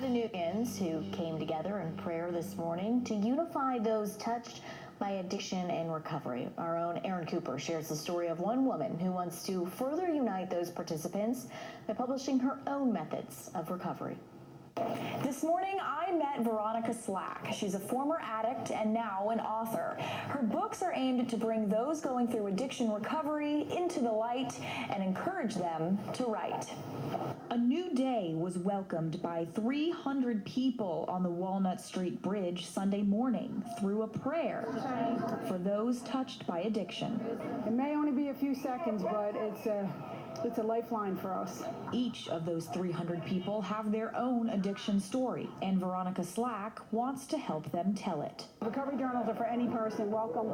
Chattanoogans who came together in prayer this morning to unify those touched by addiction and recovery. Our own Erin Cooper shares the story of one woman who wants to further unite those participants by publishing her own methods of recovery. This morning, I met Veronica Slack. She's a former addict and now an author. Her books are aimed to bring those going through addiction recovery into the light and encourage them to write. A new day was welcomed by 300 people on the Walnut Street Bridge Sunday morning through a prayer for those touched by addiction. It may only be a few seconds, but it's a lifeline for us. Each of those 300 people have their own addiction story, and Veronica Slack wants to help them tell it. Recovery journals are for any person. Welcome.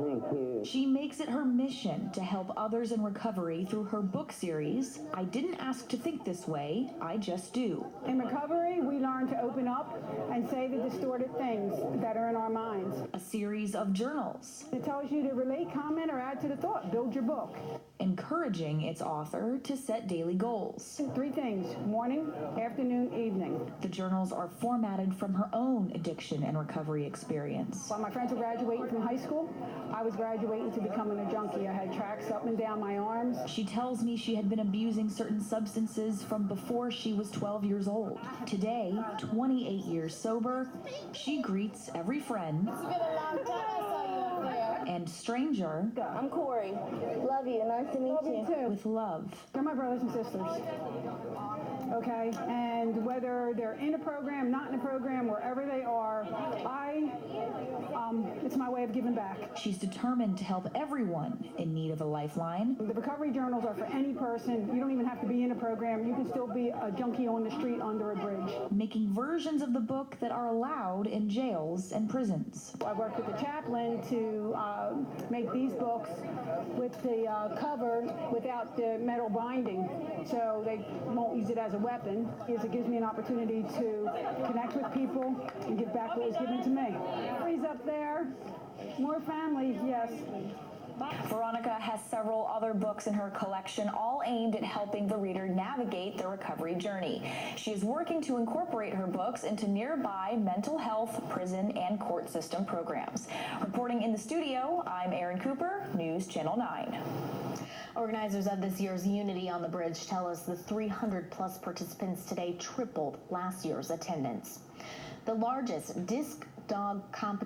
Thank you. She makes it her mission to help others in recovery through her book series, I Didn't Ask to Think This Way, I Just Do. In recovery, we learn to open up and say the distorted things that are in our minds. A series of journals. It tells you to relate, comment, or add to the thought. Build your book. Encouraging its author to set daily goals. 3 things: morning, afternoon, evening. The journals are formatted from her own addiction and recovery experience. While my friends were graduating from high school, I was graduating to becoming a junkie. I had tracks up and down my arms. She tells me she had been abusing certain substances from before she was 12 years old. Today, 28 years sober, she greets every friend and stranger I'm Corey. Love you. Nice to meet you. Too. with love. They're my brothers and sisters. Okay, and whether they're in a program, not in a program, wherever they are, it's my way of giving back. She's determined to help everyone in need of a lifeline. The recovery journals are for any person. You don't even have to be in a program. You can still be a junkie on the street under a bridge. Making versions of the book that are allowed in jails and prisons. I worked with the chaplain to make these books with the cover without the metal binding, so they won't use it as a weapon. It gives me an opportunity to connect with people and give back what was given to me. He's up there. More family, yes. Veronica has several other books in her collection, all aimed at helping the reader navigate the recovery journey. She is working to incorporate her books into nearby mental health, prison, and court system programs. Reporting in the studio, I'm Erin Cooper, News Channel 9. Organizers of this year's Unity on the Bridge tell us the 300-plus participants today tripled last year's attendance. The largest disc dog competition